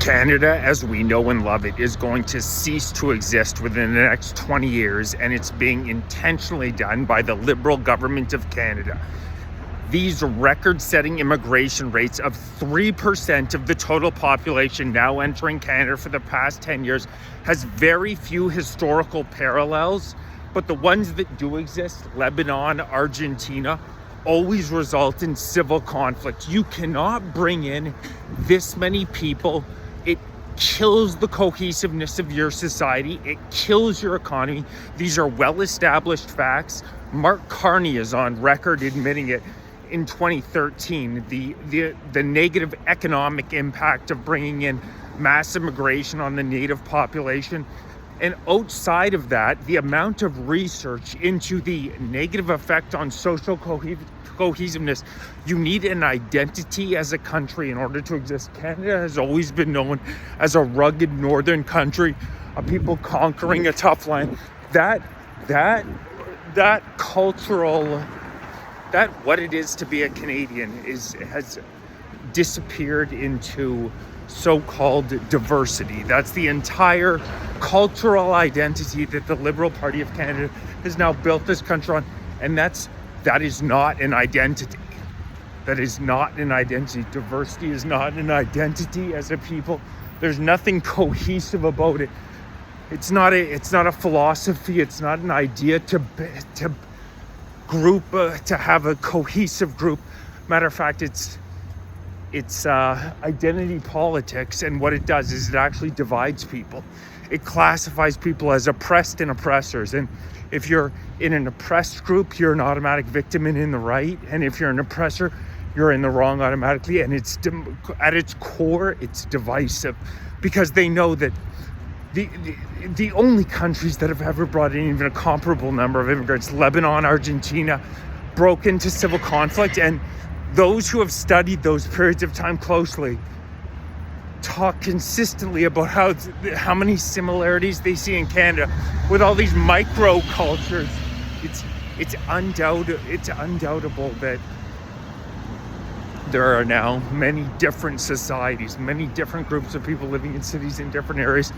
Canada, as we know and love it, is going to cease to exist within the next 20 years, and it's being intentionally done by the Liberal government of Canada. These record-setting immigration rates of 3% of the total population now entering Canada for the past 10 years has very few historical parallels, but the ones that do exist, Lebanon, Argentina, always result in civil conflict. You cannot bring in this many people. It kills the cohesiveness of your society. It kills your economy. These are well-established facts. Mark Carney is on record admitting it in 2013. The negative economic impact of bringing in mass immigration on the native population. And outside of that, the amount of research into the negative effect on social cohesiveness. You need an identity as a country in order to exist. Canada has always been known as a rugged northern country, a people conquering a tough land. That cultural, that what it is to be a Canadian has disappeared into so-called diversity. That's the entire cultural identity that the Liberal Party of Canada has now built this country on, and that is not an identity. That is not an identity. Diversity is not an identity as a people. There's nothing cohesive about it. It's not a philosophy. It's not an idea to group, to have a cohesive group. Matter of fact, it's identity politics, and what it does is it actually divides people. It classifies people as oppressed and oppressors, and if you're in an oppressed group, you're an automatic victim and in the right, and if you're an oppressor, you're in the wrong automatically. And it's at its core, it's divisive, because they know that the only countries that have ever brought in even a comparable number of immigrants, Lebanon, Argentina, broke into civil conflict, and those who have studied those periods of time closely talk consistently about how many similarities they see in Canada with all these micro cultures. It's undoubtable that there are now many different societies, many different groups of people living in cities in different areas,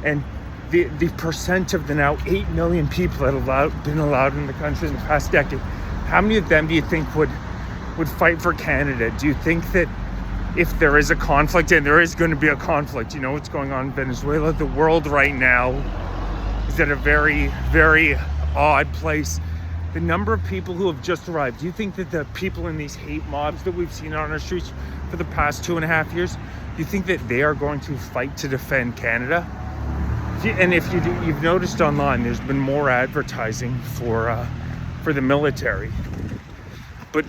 and the percent of the now 8 million people that have been allowed in the country in the past decade, how many of them do you think would fight for Canada? Do you think that if there is a conflict, and there is going to be a conflict, you know what's going on in Venezuela, the world right now is at a very, very odd place. The number of people who have just arrived, do you think that the people in these hate mobs that we've seen on our streets for the past 2.5 years, do you think that they are going to fight to defend Canada? And if you've noticed online, there's been more advertising for the military. But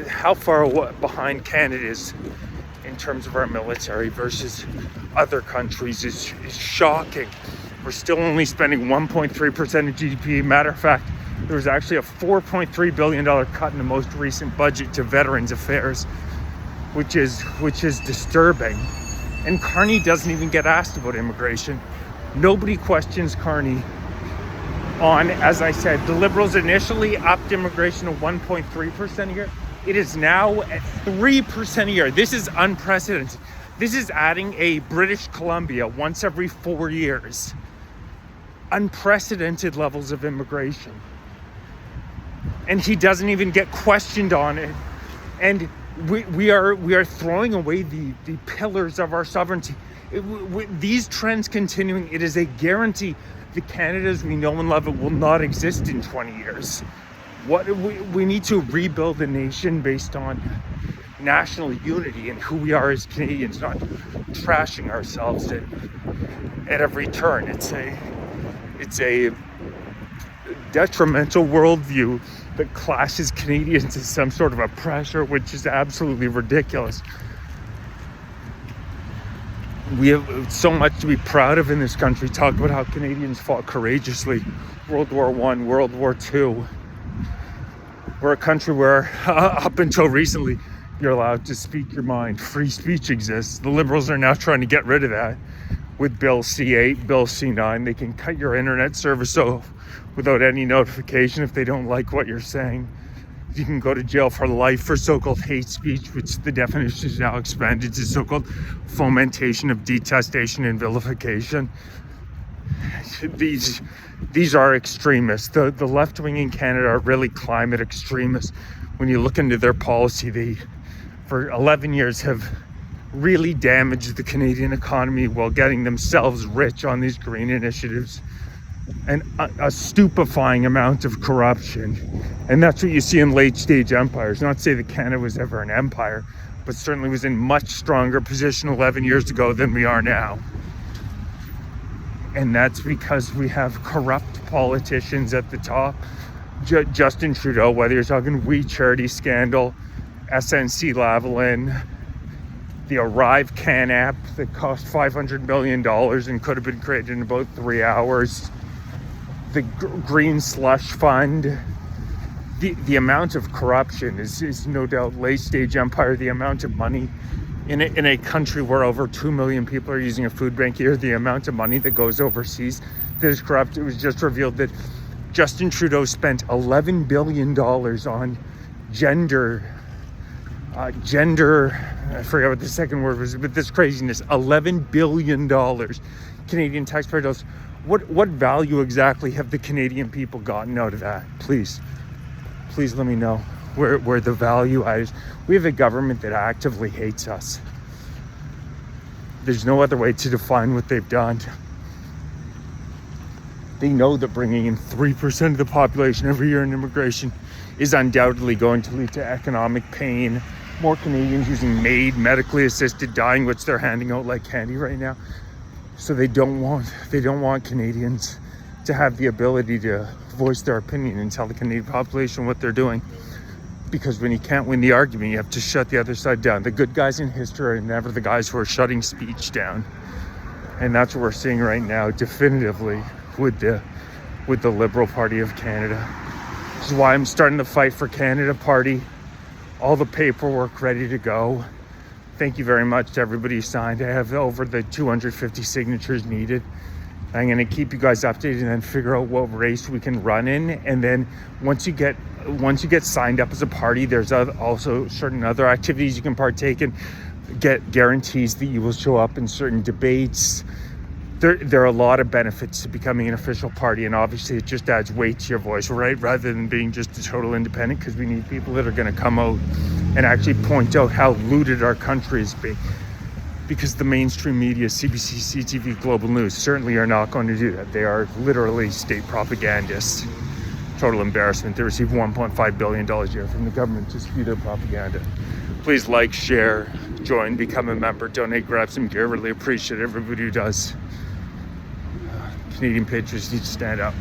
how far behind Canada is in terms of our military versus other countries is shocking. We're still only spending 1.3% of GDP. Matter of fact, there was actually a $4.3 billion cut in the most recent budget to Veterans Affairs, which is disturbing. And Carney doesn't even get asked about immigration. Nobody questions Carney on, as I said, the Liberals initially upped immigration to 1.3% a year. It is now at 3% a year. This is unprecedented. This is adding a British Columbia once every 4 years. Unprecedented levels of immigration. And he doesn't even get questioned on it. And we are throwing away the pillars of our sovereignty. These trends continuing, it is a guarantee that Canada as we know and love it will not exist in 20 years. We need to rebuild a nation based on national unity and who we are as Canadians, not trashing ourselves at every turn. It's a detrimental worldview that classes Canadians as some sort of oppressor, which is absolutely ridiculous. We have so much to be proud of in this country. Talk about how Canadians fought courageously. World War I, World War II. We're a country where, up until recently, you're allowed to speak your mind. Free speech exists. The Liberals are now trying to get rid of that with Bill C-8, Bill C-9. They can cut your internet service off without any notification if they don't like what you're saying. You can go to jail for life for so-called hate speech, which the definition is now expanded to so-called fomentation of detestation and vilification. These are extremists. The left wing in Canada are really climate extremists. When you look into their policy, they, for 11 years, have really damaged the Canadian economy while getting themselves rich on these green initiatives, and a stupefying amount of corruption. And that's what you see in late stage empires. Not to say that Canada was ever an empire, but certainly was in much stronger position 11 years ago than we are now. And that's because we have corrupt politicians at the top. Justin Trudeau, whether you're talking We Charity scandal, SNC-Lavalin, the Arrive Can app that cost $500 million and could have been created in about 3 hours, the Green Slush Fund, the amount of corruption is no doubt late stage empire. The amount of money in a country where over 2 million people are using a food bank here, the amount of money that goes overseas that is corrupt. It was just revealed that Justin Trudeau spent $11 billion on gender, I forget what the second word was, but this craziness, $11 billion Canadian taxpayer dollars. What value exactly have the Canadian people gotten out of that? Please let me know where the value is. We have a government that actively hates us. There's no other way to define what they've done. They know that bringing in 3% of the population every year in immigration is undoubtedly going to lead to economic pain. More Canadians using MAID, medically assisted dying, which they're handing out like candy right now. So they don't want Canadians to have the ability to voice their opinion and tell the Canadian population what they're doing. Because when you can't win the argument, you have to shut the other side down. The good guys in history are never the guys who are shutting speech down. And that's what we're seeing right now, definitively, with the Liberal Party of Canada. This is why I'm starting the Fight for Canada party. All the paperwork ready to go. Thank you very much to everybody who signed. I have over the 250 signatures needed. I'm going to keep you guys updated and then figure out what race we can run in. And then once you get signed up as a party, there's also certain other activities you can partake in. Get guarantees that you will show up in certain debates. There are a lot of benefits to becoming an official party, and obviously it just adds weight to your voice, right? Rather than being just a total independent, because we need people that are going to come out and actually point out how looted our country is being. Because the mainstream media, CBC, CTV, Global News, certainly are not going to do that. They are literally state propagandists. Total embarrassment. They receive $1.5 billion a year from the government to spew their propaganda. Please like, share, join, become a member, donate, grab some gear. Really appreciate everybody who does. Canadian patriots need to stand up.